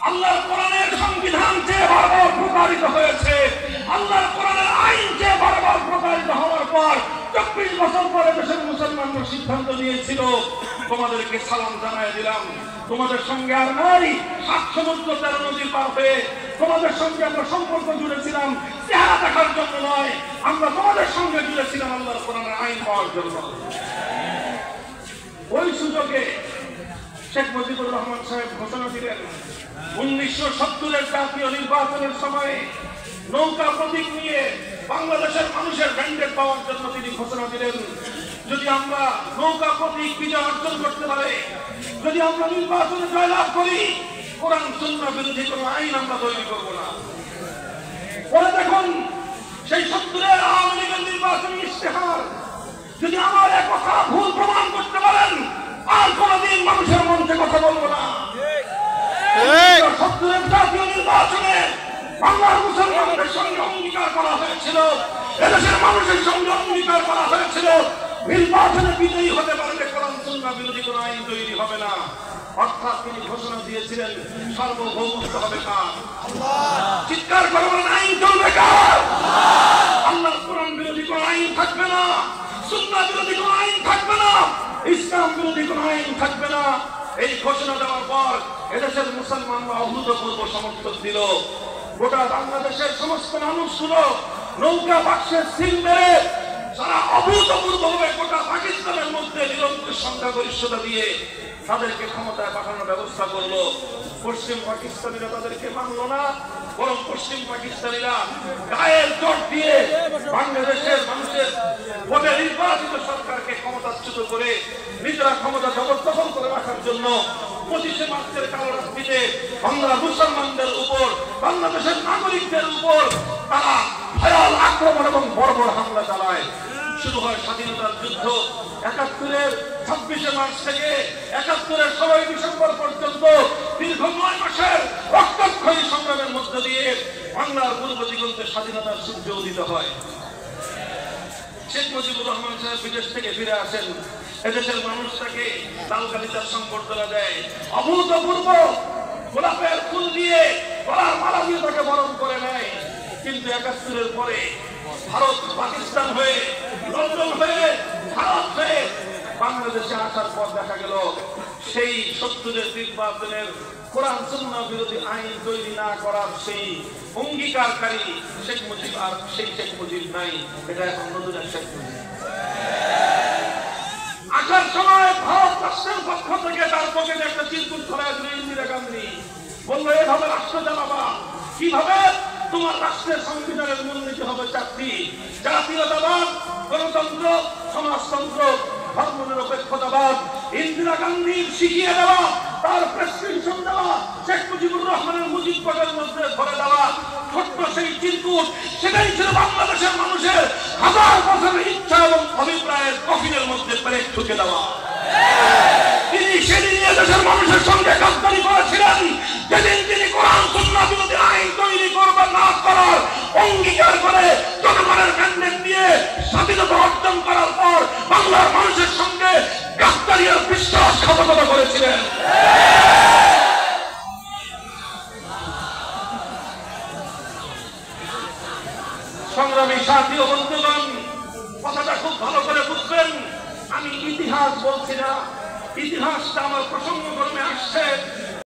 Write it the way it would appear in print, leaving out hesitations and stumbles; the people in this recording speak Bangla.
আল্লাহর কোরআনের সংবিধান যে বারবার প্রতারিত হয়েছে, আল্লাহর কোরআনের আইন যে বারবার প্রতারিত হওয়ার পর 24 বছর পরে দেশের মুসলমানরা সিদ্ধান্ত নিয়েছিল তোমাদেরকে সালাম জানাই দিলাম, তোমাদের সঙ্গে আর নাই 7 সমুদ্র 13 নদী পার হয়ে তোমাদের সঙ্গে আমরা সম্পর্ক জুড়েছিলাম চেহারা দেখার জন্য নয়, আমরা তোমাদের সঙ্গে জুড়েছিলাম আল্লাহর কোরআনের আইন পাওয়ার জন্য। ওই সুযোগে শেখ মুজিবুর রহমান সাহেব ঘোষণা দিলেন 1970-এর জাতীয় নির্বাচনের সময়ে নৌকা প্রতীক নিয়ে বাংলাদেশের মানুষের ম্যান্ডেট পাওয়ার জন্য তিনি ঘোষণা দিলেন, যদি আমরা নৌকা প্রতীক বিজয় অর্জন করতে পারি, যদি আমরা নির্বাচনে জয়লাভ করি, কোরআন সুন্নাহ বিরোধী কোনো আইন আমরা তৈরি করব না। পরে দেখুন সেই 70-এর আওয়ামী লীগের নির্বাচনী ইশতেহার যদি আমার এক কথা ভুল প্রমাণ করতে পারেন, আর কোনদিন মানুষের মঞ্চে কথা বলবো না। 70-এর জাতীয় নির্বাচনে বাংলার মুসলমানদের সঙ্গে অঙ্গীকার করা হয়েছিল, এদেশের মানুষের সঙ্গে অঙ্গীকার করা হয়েছিল, নির্বাচনে বিজয়ী হতে পারলে কোরআন সুন্নাহ বিরোধী কোনো আইন তৈরি হবে না। অর্থাৎ তিনি ঘোষণা দিয়েছিলেন সার্বভৌমত্ব হবে কার? চিৎকার করবেন, আইন চলবে কার? আল্লাহর কোরআন বিরোধী কোনো আইন থাকবে না, সুন্নাহ বিরোধী কোনো আইন থাকবে না, ইসলাম বিরোধী কোনো আইন থাকবে না। এই ঘোষণা দেওয়ার পর এদেশের মুসলমানরা অভূতপূর্ব সমর্থন দিল। গোটা বাংলাদেশের সমস্ত মানুষগুলো নৌকা বাক্সের সিল মেরে সারা অভূতপূর্বভাবে গোটা পাকিস্তানের মধ্যে নিরঙ্কুশ সংখ্যাগরিষ্ঠতা দিয়ে তাদেরকে ক্ষমতায় পাঠানোর ব্যবস্থা করলো। পশ্চিম পাকিস্তানিরা তাদেরকে মানলো না, বরং পশ্চিম পাকিস্তানিরা গায়ের জোর দিয়ে বাংলাদেশের মানুষের ভোটে নির্বাচিত সরকারকে ক্ষমতাচ্যুত করে নিজেরা ক্ষমতা জবরদখল করে রাখার জন্য 25শে মার্চের কালো রাত্রিতে বাংলার মুসলমানদের উপর, বাংলাদেশের নাগরিকদের উপর তারা ভয়াল আক্রমণ এবং বর্বর হামলা চালায়। শুরু হয় স্বাধীনতার যুদ্ধ 71-এর 26শে মার্চ থেকে 71-এর 16 ডিসেম্বর পর্যন্ত দীর্ঘ 9 মাসের রক্তক্ষয়ী সংগ্রামের মধ্য দিয়ে বাংলার পূর্ব দিগন্তে স্বাধীনতার সূর্য উদিত হয়। শেখ মুজিবুর রহমান সাহেব বিদেশ থেকে ফিরে আসেন, এদেশের মানুষ তাকে লালকালিতার সংবর্ধনা দেয়, অভূতপূর্ব গোলাপের ফুল দিয়ে গলার মালা দিয়ে তাকে বরণ করে নেয়। কিন্তু 71-এর পরে ভারত পাকিস্তান হয়ে, লন্ডন হয়ে, ভারত হয়ে বাংলাদেশে আসার পর দেখা গেল সেই 70-এর নির্বাচনের কোরআন সুন্নাহ বিরোধী আইন তৈরি না করার সেই অঙ্গীকারকারী শেখ মুজিব আর সেই শেখ মুজিব নাই, এটা এখন নতুন এক শেখ মুজিব। আসার সময় ভারত রাষ্ট্রের পক্ষ থেকে তার পকেটে একটা চিরকুট ধরায় দিল ইন্দিরা গান্ধী, বললো এভাবে রাষ্ট্র চালাবা কিভাবে? তোমার রাষ্ট্রের সংবিধানের মূলনীতি হবে 4টি: জাতীয়তাবাদ, গণতন্ত্র, সমাজতন্ত্র, ধর্মনিরপেক্ষতাবাদ। ইন্দিরা গান্ধীর শিখিয়ে দেওয়া, তার প্রেসক্রিপশন দেওয়া, শেখ মুজিবুর রহমানের মুজিব পদের মধ্যে ধরে দেওয়া ছোট্ট সেই চিরকুট, সেটাই ছিল বাংলাদেশের মানুষের হাজার বছরের ইচ্ছা এবং অভিপ্রায়ের কফিনের মধ্যে পেরেক ঠুকে দেওয়া। তিনি সেদিন দেশের মানুষের সঙ্গে গাদ্দারি করেছিলেন, যেদিন তিনি কোরআন সুন্নাহ বিরোধী আইন তৈরি করবেন না করার অঙ্গীকার করে জনগণের ম্যান্ডেট দিয়ে স্বাধীনতা অর্জন করার পর বাংলার মানুষের সঙ্গে গাদ্দারি আর বিশ্বাসঘাতকতা করেছিলেন। সংগ্রামী সাথী ও বন্ধুগণ, কথাটা খুব ভালো করে বুঝবেন। আমি ইতিহাস বলছি না, ইতিহাসটা আমার প্রসঙ্গক্রমে আসছে।